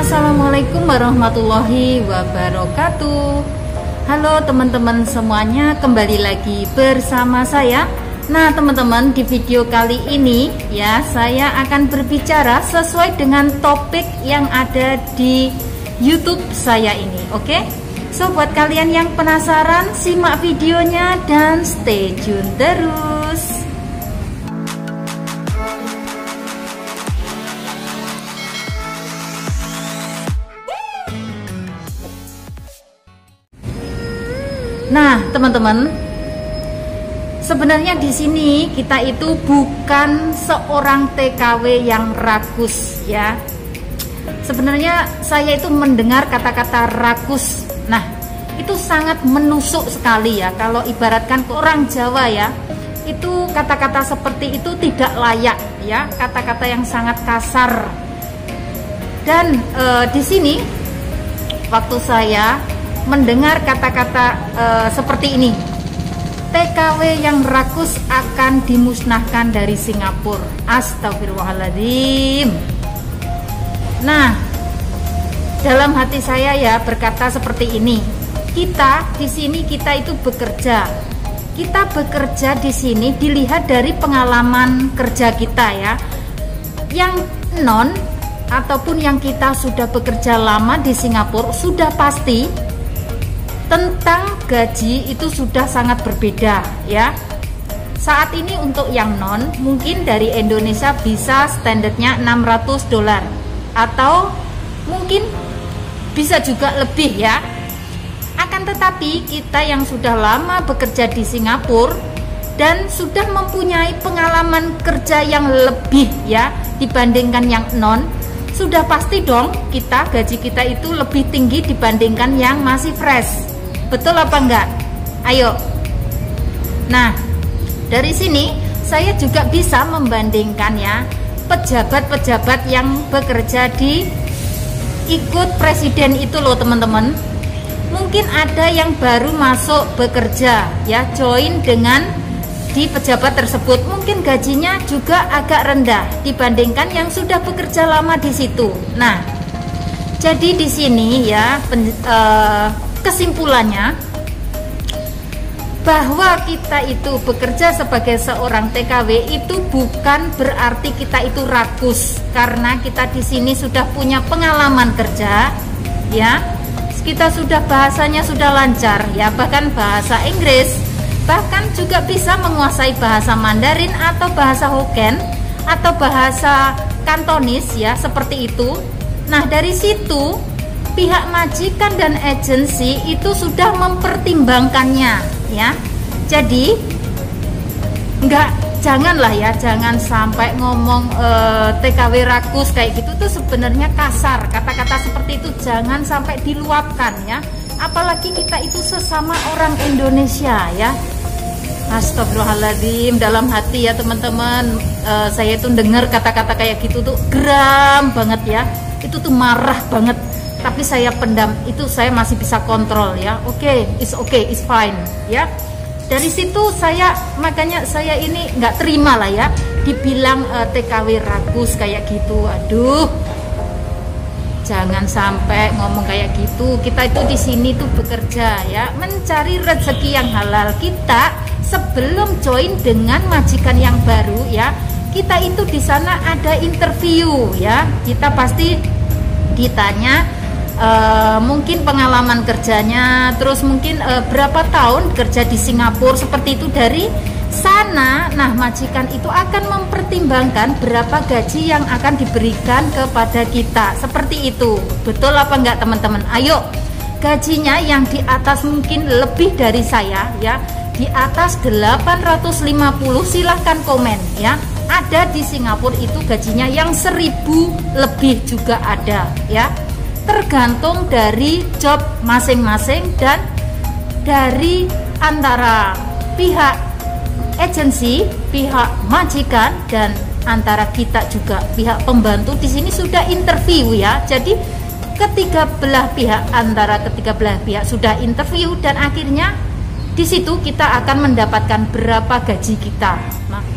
Assalamualaikum warahmatullahi wabarakatuh. Halo teman-teman semuanya, kembali lagi bersama saya. Nah teman-teman, di video kali ini ya saya akan berbicara sesuai dengan topik yang ada di YouTube saya ini. Oke? So buat kalian yang penasaran, simak videonya dan stay tune terus. Nah, teman-teman, sebenarnya di sini kita itu bukan seorang TKW yang rakus ya. Sebenarnya saya itu mendengar kata-kata rakus. Nah, itu sangat menusuk sekali ya. Kalau ibaratkan ke orang Jawa ya, itu kata-kata seperti itu tidak layak ya, kata-kata yang sangat kasar. Dan di sini waktu saya mendengar kata-kata seperti ini, TKW yang rakus akan dimusnahkan dari Singapura. Astagfirullahaladzim. Nah, dalam hati saya ya berkata seperti ini. Kita di sini kita itu bekerja. Kita bekerja di sini dilihat dari pengalaman kerja kita ya. Yang non ataupun yang kita sudah bekerja lama di Singapura sudah pasti tentang gaji itu sudah sangat berbeda ya. Saat ini untuk yang non mungkin dari Indonesia bisa standarnya $600 atau mungkin bisa juga lebih ya. Akan tetapi kita yang sudah lama bekerja di Singapura dan sudah mempunyai pengalaman kerja yang lebih ya dibandingkan yang non, sudah pasti dong kita gaji kita itu lebih tinggi dibandingkan yang masih fresh. Betul apa enggak? Ayo. Nah, dari sini saya juga bisa membandingkan ya pejabat-pejabat yang bekerja di ikut presiden itu loh teman-teman. Mungkin ada yang baru masuk bekerja ya, join dengan di pejabat tersebut. Mungkin gajinya juga agak rendah dibandingkan yang sudah bekerja lama di situ. Nah, jadi di sini ya kesimpulannya bahwa kita itu bekerja sebagai seorang TKW itu bukan berarti kita itu rakus, karena kita di sini sudah punya pengalaman kerja ya, kita sudah bahasanya sudah lancar ya, bahkan bahasa Inggris, bahkan juga bisa menguasai bahasa Mandarin atau bahasa Hokkien atau bahasa Kantonis ya, seperti itu. Nah dari situ pihak majikan dan agensi itu sudah mempertimbangkannya ya. Jadi janganlah ya, jangan sampai ngomong TKW rakus kayak gitu tuh sebenarnya kasar. Kata-kata seperti itu jangan sampai diluapkan ya. Apalagi kita itu sesama orang Indonesia ya. Astagfirullahaladzim, dalam hati ya teman-teman, saya itu dengar kata-kata kayak gitu tuh geram banget ya. Itu tuh marah banget. Tapi saya pendam, itu saya masih bisa kontrol ya. Oke, it's fine ya. Dari situ makanya saya ini nggak terima lah ya dibilang TKW rakus kayak gitu. Aduh, jangan sampai ngomong kayak gitu. Kita itu di sini tuh bekerja ya, mencari rezeki yang halal. Kita sebelum join dengan majikan yang baru ya, kita itu di sana ada interview ya. Kita pasti ditanya mungkin pengalaman kerjanya, terus mungkin berapa tahun kerja di Singapura, seperti itu. Dari sana, nah majikan itu akan mempertimbangkan berapa gaji yang akan diberikan kepada kita, seperti itu. Betul apa enggak teman-teman? Ayo, gajinya yang di atas mungkin lebih dari saya ya, di atas 850, silahkan komen ya. Ada di Singapura itu gajinya yang 1000 lebih juga ada ya. Tergantung dari job masing-masing dan dari antara pihak agensi, pihak majikan, dan antara kita juga pihak pembantu. Di sini sudah interview ya. Jadi ketiga belah pihak, antara ketiga belah pihak sudah interview, dan akhirnya di situ kita akan mendapatkan berapa gaji kita.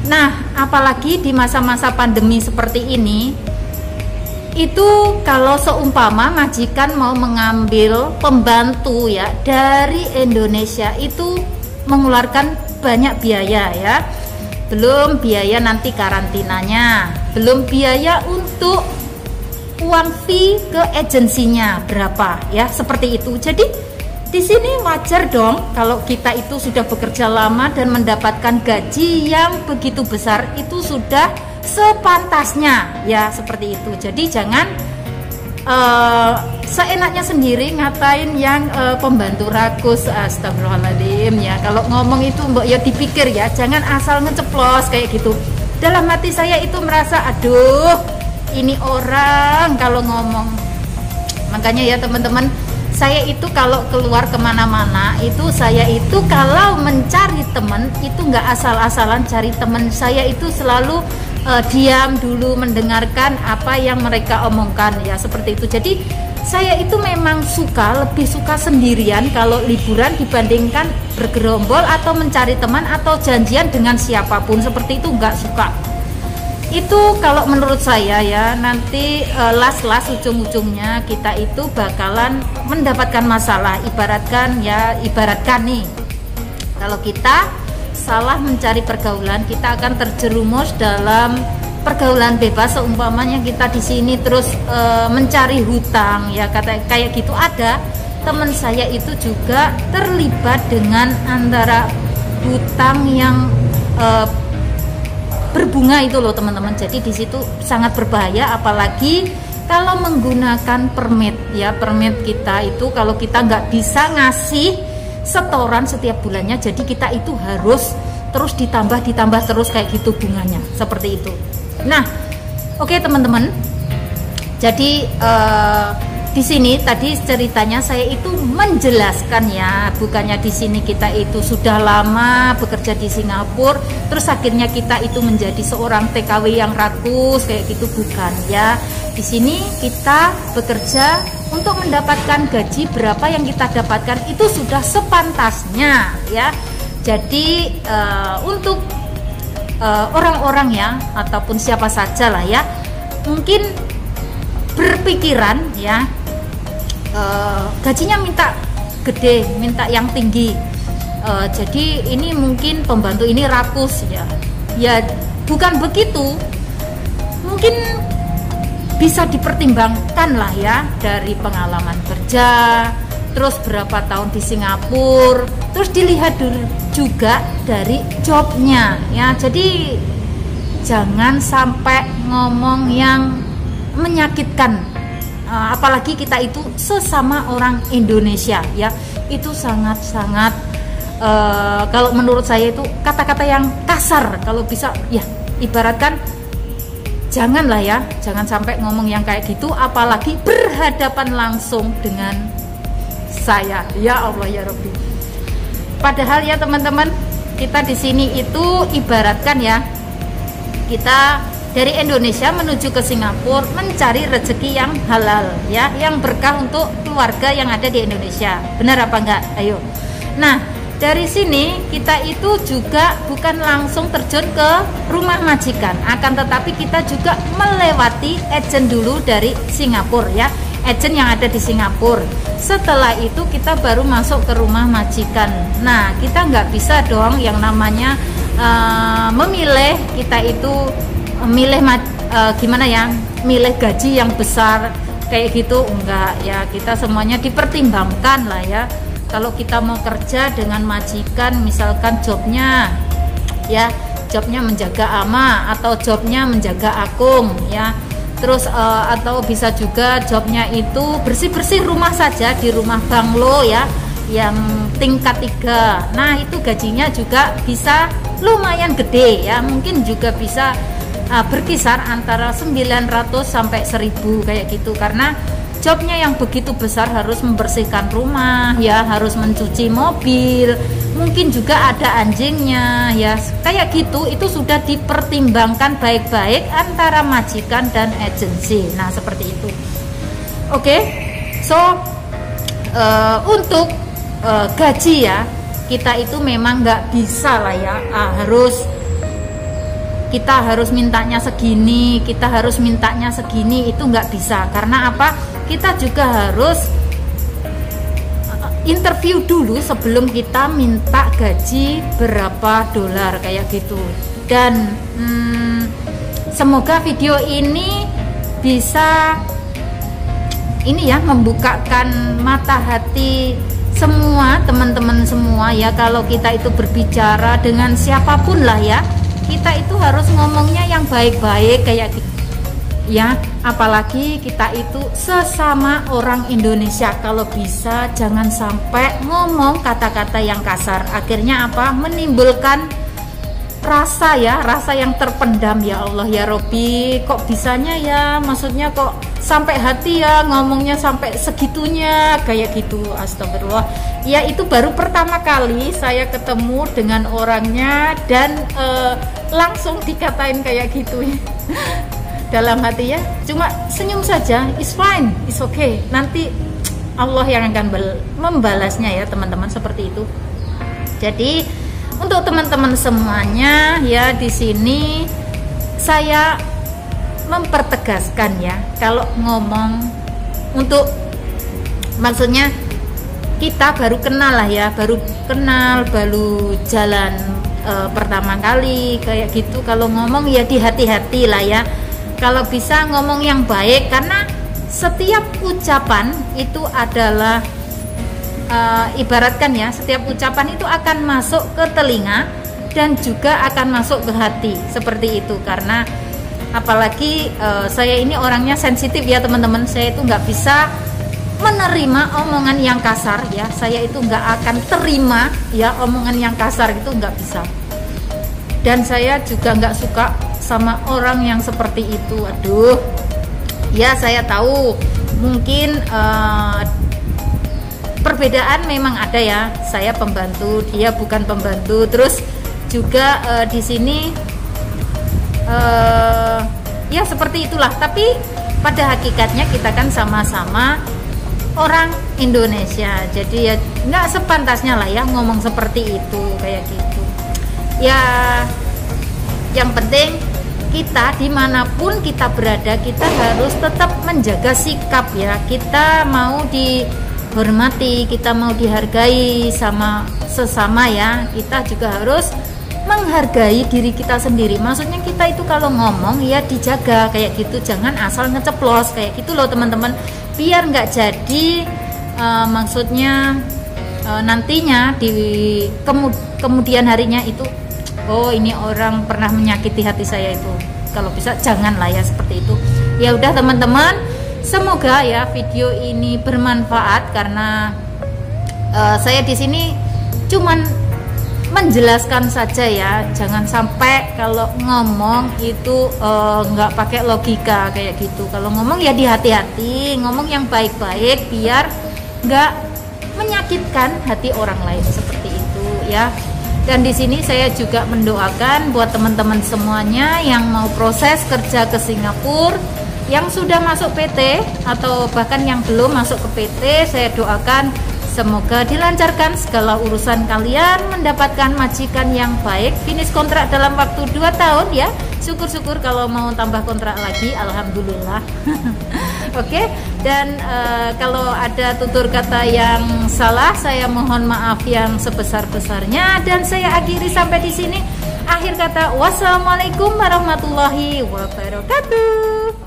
Nah, apalagi di masa-masa pandemi seperti ini, Itu kalau seumpama majikan mau mengambil pembantu ya dari Indonesia, itu mengeluarkan banyak biaya ya. Belum biaya nanti karantinanya, belum biaya untuk uang fee ke agensinya berapa ya, seperti itu. Jadi di sini wajar dong kalau kita itu sudah bekerja lama dan mendapatkan gaji yang begitu besar, itu sudah sepantasnya ya, seperti itu. Jadi jangan seenaknya sendiri ngatain yang pembantu rakus. Astagfirullahaladzim ya, kalau ngomong itu mbok ya dipikir ya, jangan asal ngeceplos kayak gitu. Dalam hati saya itu merasa, aduh ini orang kalau ngomong. Makanya ya teman-teman, saya itu kalau keluar kemana-mana itu, saya itu kalau mencari teman itu nggak asal-asalan cari teman. Saya itu selalu diam dulu mendengarkan apa yang mereka omongkan ya, seperti itu. Jadi saya itu memang lebih suka sendirian kalau liburan dibandingkan bergerombol atau mencari teman atau janjian dengan siapapun, seperti itu nggak suka. Itu kalau menurut saya ya, nanti las ujung-ujungnya kita itu bakalan mendapatkan masalah. Ibaratkan nih, kalau kita salah mencari pergaulan, kita akan terjerumus dalam pergaulan bebas. Seumpamanya kita di sini terus mencari hutang ya, kayak gitu. Ada teman saya itu juga terlibat dengan antara hutang yang berbunga itu loh teman-teman. Jadi di situ sangat berbahaya, apalagi kalau menggunakan permit ya. Permit kita itu kalau kita nggak bisa ngasih setoran setiap bulannya, jadi kita itu harus terus ditambah terus kayak gitu bunganya, seperti itu. Nah, oke teman-teman. Jadi di sini tadi ceritanya saya itu menjelaskan ya, bukannya di sini kita itu sudah lama bekerja di Singapura terus akhirnya kita itu menjadi seorang TKW yang rakus kayak gitu, bukan ya. Di sini kita bekerja untuk mendapatkan gaji berapa yang kita dapatkan itu sudah sepantasnya ya. Jadi untuk orang-orang ya ataupun siapa saja lah ya, mungkin berpikiran ya gajinya minta gede, minta yang tinggi, jadi ini mungkin pembantu ini rakus ya bukan begitu. Mungkin bisa dipertimbangkan lah ya, dari pengalaman kerja, terus berapa tahun di Singapura, terus dilihat dulu juga dari jobnya ya. Jadi jangan sampai ngomong yang menyakitkan, apalagi kita itu sesama orang Indonesia ya. Itu sangat-sangat kalau menurut saya itu kata-kata yang kasar kalau bisa ya. Ibaratkan janganlah ya, jangan sampai ngomong yang kayak gitu, apalagi berhadapan langsung dengan saya. Ya Allah ya Rabbi. Padahal ya teman-teman, kita di sini itu ibaratkan ya, kita dari Indonesia menuju ke Singapura mencari rezeki yang halal ya, yang berkah untuk keluarga yang ada di Indonesia. Benar apa enggak? Ayo. Nah, dari sini kita itu juga bukan langsung terjun ke rumah majikan, akan tetapi kita juga melewati agen dulu dari Singapura ya, agen yang ada di Singapura. Setelah itu kita baru masuk ke rumah majikan. Nah, kita nggak bisa dong yang namanya memilih, kita itu milih gimana ya, milih gaji yang besar kayak gitu, enggak ya. Kita semuanya dipertimbangkan lah ya. Kalau kita mau kerja dengan majikan, misalkan jobnya ya, jobnya menjaga ama atau jobnya menjaga akung ya, terus atau bisa juga jobnya itu bersih-bersih rumah saja di rumah banglo ya, yang tingkat 3. Nah, itu gajinya juga bisa lumayan gede ya, mungkin juga bisa berkisar antara 900 sampai 1000 kayak gitu, karena jobnya yang begitu besar, harus membersihkan rumah ya, harus mencuci mobil, mungkin juga ada anjingnya ya, kayak gitu. Itu sudah dipertimbangkan baik-baik antara majikan dan agensi. Nah, seperti itu. Oke. So untuk gaji ya, kita itu memang nggak bisa lah ya, harus kita harus mintanya segini, kita harus mintanya segini, itu nggak bisa. Karena apa? Kita juga harus interview dulu sebelum kita minta gaji berapa dolar kayak gitu. Dan semoga video ini bisa ini ya, membukakan mata hati semua teman-teman semua ya. Kalau kita itu berbicara dengan siapapun lah ya, kita itu harus ngomongnya yang baik-baik kayak gitu ya. Apalagi kita itu sesama orang Indonesia, kalau bisa jangan sampai ngomong kata-kata yang kasar. Akhirnya apa? Menimbulkan rasa ya, rasa yang terpendam. Ya Allah ya Robbi, kok bisanya ya, maksudnya kok sampai hati ya, ngomongnya sampai segitunya kayak gitu. Astagfirullah ya. Itu baru pertama kali saya ketemu dengan orangnya dan langsung dikatain kayak gitu ya. Dalam hati ya cuma senyum saja, it's fine, it's okay, nanti Allah yang akan membalasnya ya teman-teman, seperti itu. Jadi untuk teman-teman semuanya ya, di sini saya mempertegaskan ya, kalau ngomong untuk, maksudnya kita baru kenal lah ya, baru kenal, baru jalan pertama kali kayak gitu. Kalau ngomong ya di-hati-hati lah ya, kalau bisa ngomong yang baik, karena setiap ucapan itu adalah ibaratkan ya, setiap ucapan itu akan masuk ke telinga dan juga akan masuk ke hati, seperti itu. Karena apalagi saya ini orangnya sensitif ya teman-teman, saya itu nggak bisa menerima omongan yang kasar ya, saya itu nggak akan terima ya omongan yang kasar, itu nggak bisa. Dan saya juga nggak suka sama orang yang seperti itu. Aduh ya, saya tahu mungkin perbedaan memang ada ya, saya pembantu, dia bukan pembantu. Terus juga di sini ya seperti itulah. Tapi pada hakikatnya kita kan sama-sama orang Indonesia, jadi ya nggak sepantasnya lah ya ngomong seperti itu kayak gitu ya. Yang penting kita dimanapun kita berada, kita harus tetap menjaga sikap ya. Kita mau dihormati, kita mau dihargai sama sesama ya, kita juga harus menghargai diri kita sendiri. Maksudnya kita itu kalau ngomong ya dijaga kayak gitu, jangan asal ngeceplos kayak gitu loh teman-teman, biar nggak jadi maksudnya nantinya di kemudian harinya itu, oh ini orang pernah menyakiti hati saya itu. Kalau bisa janganlah ya seperti itu. Ya udah teman-teman, semoga ya video ini bermanfaat, karena saya di sini cuman menjelaskan saja ya. Jangan sampai kalau ngomong itu nggak pakai logika kayak gitu. Kalau ngomong ya hati-hati, ngomong yang baik-baik biar nggak menyakitkan hati orang lain, seperti itu ya. Dan di sini saya juga mendoakan buat teman-teman semuanya yang mau proses kerja ke Singapura, yang sudah masuk PT atau bahkan yang belum masuk ke PT, saya doakan semoga dilancarkan segala urusan kalian, mendapatkan majikan yang baik, finish kontrak dalam waktu 2 tahun ya. Syukur-syukur kalau mau tambah kontrak lagi, alhamdulillah. Oke, dan kalau ada tutur kata yang salah, saya mohon maaf yang sebesar-besarnya, dan saya akhiri sampai di sini. Akhir kata, wassalamualaikum warahmatullahi wabarakatuh.